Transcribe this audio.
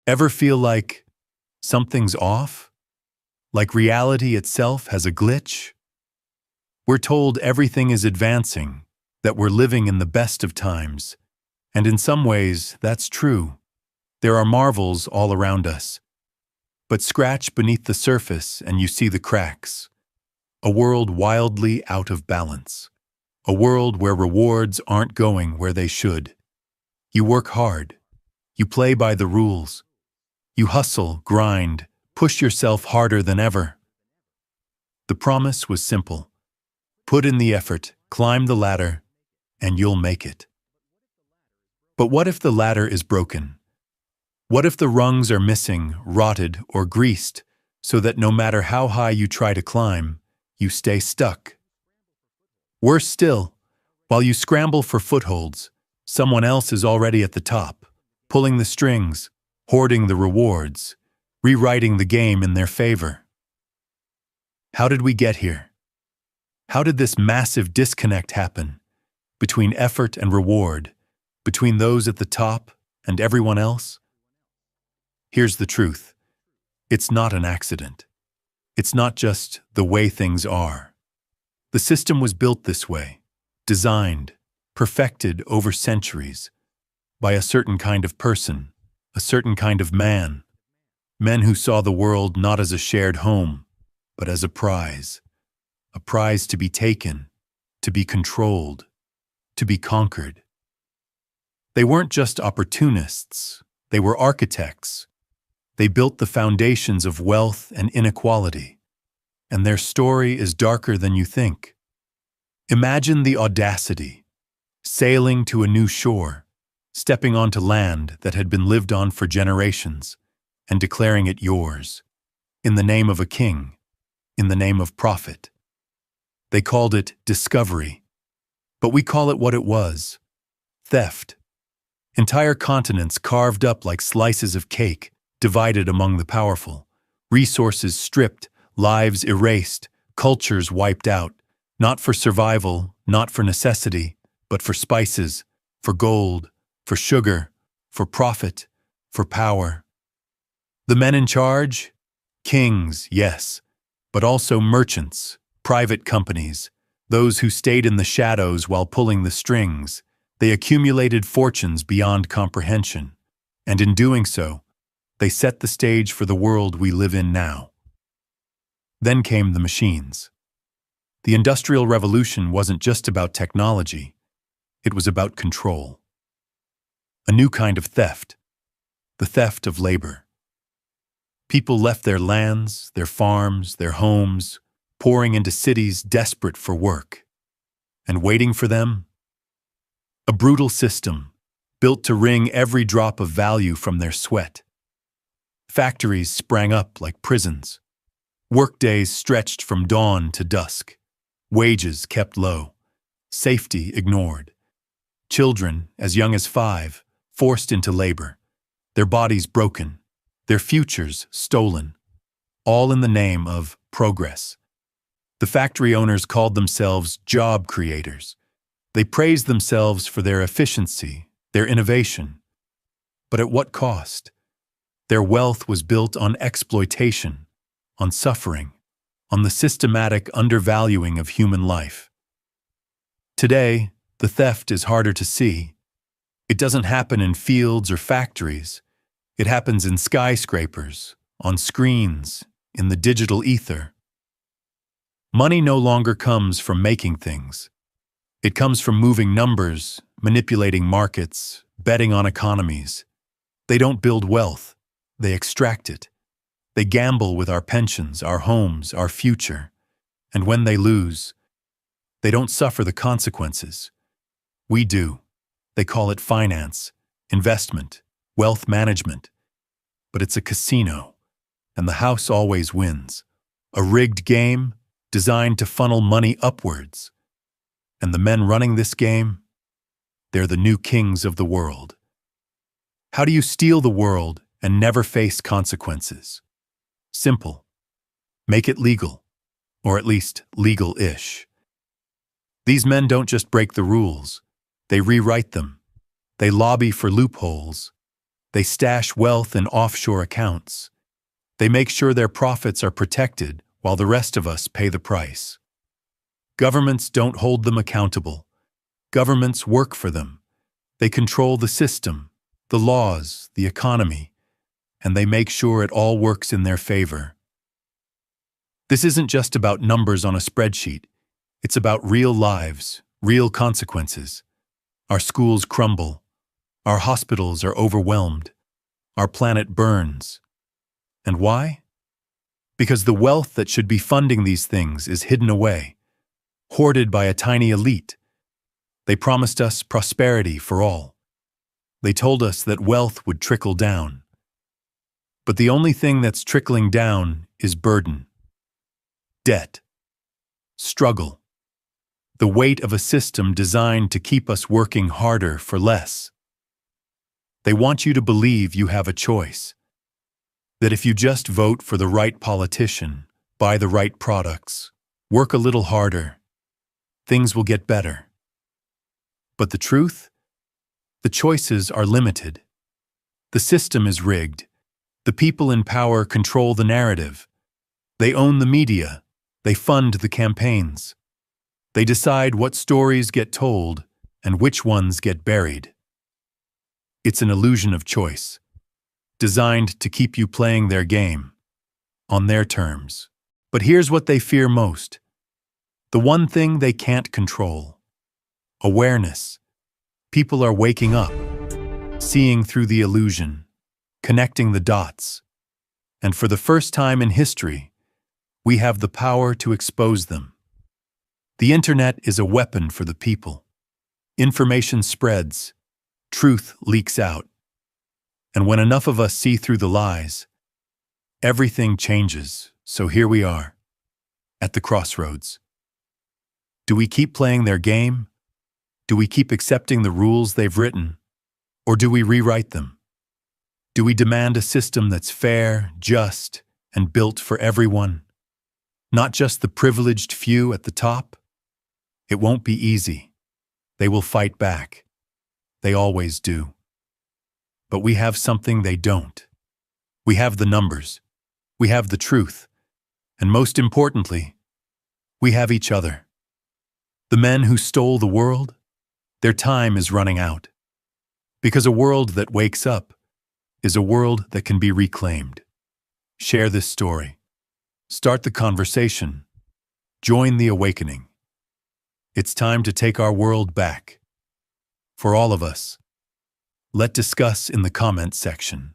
Ever feel like something's off? Like reality itself has a glitch? We're told everything is advancing, that we're living in the best of times. And in some ways, that's true. There are marvels all around us. But scratch beneath the surface and you see the cracks. A world wildly out of balance. A world where rewards aren't going where they should. You work hard. You play by the rules. You hustle, grind, push yourself harder than ever. The promise was simple. Put in the effort, climb the ladder, and you'll make it. But what if the ladder is broken? What if the rungs are missing, rotted, or greased, so that no matter how high you try to climb, you stay stuck? Worse still, while you scramble for footholds, someone else is already at the top, pulling the strings, hoarding the rewards, rewriting the game in their favor. How did we get here? How did this massive disconnect happen between effort and reward, between those at the top and everyone else? Here's the truth. It's not an accident. It's not just the way things are. The system was built this way, designed, perfected over centuries, by a certain kind of person, a certain kind of man, men who saw the world not as a shared home, but as a prize to be taken, to be controlled, to be conquered. They weren't just opportunists, they were architects. They built the foundations of wealth and inequality, and their story is darker than you think. Imagine the audacity, sailing to a new shore, stepping onto land that had been lived on for generations, and declaring it yours, in the name of a king, in the name of profit. They called it discovery, but we call it what it was: theft. Entire continents carved up like slices of cake, divided among the powerful, resources stripped, lives erased, cultures wiped out, not for survival, not for necessity, but for spices, for gold, for sugar, for profit, for power. The men in charge? Kings, yes, but also merchants, private companies, those who stayed in the shadows while pulling the strings. They accumulated fortunes beyond comprehension, and in doing so, they set the stage for the world we live in now. Then came the machines. The Industrial Revolution wasn't just about technology, it was about control. A new kind of theft, the theft of labor. People left their lands, their farms, their homes, pouring into cities desperate for work. And waiting for them? A brutal system, built to wring every drop of value from their sweat. Factories sprang up like prisons. Workdays stretched from dawn to dusk. Wages kept low. Safety ignored. Children, as young as 5, forced into labor. Their bodies broken. Their futures stolen. All in the name of progress. The factory owners called themselves job creators. They praised themselves for their efficiency, their innovation. But at what cost? Their wealth was built on exploitation, on suffering, on the systematic undervaluing of human life. Today, the theft is harder to see. It doesn't happen in fields or factories. It happens in skyscrapers, on screens, in the digital ether. Money no longer comes from making things. It comes from moving numbers, manipulating markets, betting on economies. They don't build wealth, they extract it. They gamble with our pensions, our homes, our future. And when they lose, they don't suffer the consequences. We do. They call it finance, investment, wealth management. But it's a casino, and the house always wins. A rigged game designed to funnel money upwards. And the men running this game? They're the new kings of the world. How do you steal the world and never face consequences? Simple. Make it legal, or at least legal-ish. These men don't just break the rules. They rewrite them. They lobby for loopholes. They stash wealth in offshore accounts. They make sure their profits are protected while the rest of us pay the price. Governments don't hold them accountable. Governments work for them. They control the system, the laws, the economy, and they make sure it all works in their favor. This isn't just about numbers on a spreadsheet. It's about real lives, real consequences. Our schools crumble. Our hospitals are overwhelmed. Our planet burns. And why? Because the wealth that should be funding these things is hidden away, hoarded by a tiny elite. They promised us prosperity for all. They told us that wealth would trickle down. But the only thing that's trickling down is burden, debt, struggle, the weight of a system designed to keep us working harder for less. They want you to believe you have a choice, that if you just vote for the right politician, buy the right products, work a little harder, things will get better. But the truth? The choices are limited. The system is rigged. The people in power control the narrative. They own the media. They fund the campaigns. They decide what stories get told and which ones get buried. It's an illusion of choice, designed to keep you playing their game, on their terms. But here's what they fear most. The one thing they can't control. Awareness. People are waking up, seeing through the illusion, connecting the dots. And for the first time in history, we have the power to expose them. The internet is a weapon for the people. Information spreads, truth leaks out. And when enough of us see through the lies, everything changes. So here we are, at the crossroads. Do we keep playing their game? Do we keep accepting the rules they've written? Or do we rewrite them? Do we demand a system that's fair, just, and built for everyone? Not just the privileged few at the top? It won't be easy. They will fight back. They always do. But we have something they don't. We have the numbers. We have the truth. And most importantly, we have each other. The men who stole the world, their time is running out. Because a world that wakes up is a world that can be reclaimed. Share this story. Start the conversation. Join the awakening. It's time to take our world back. For all of us. Let's discuss in the comments section.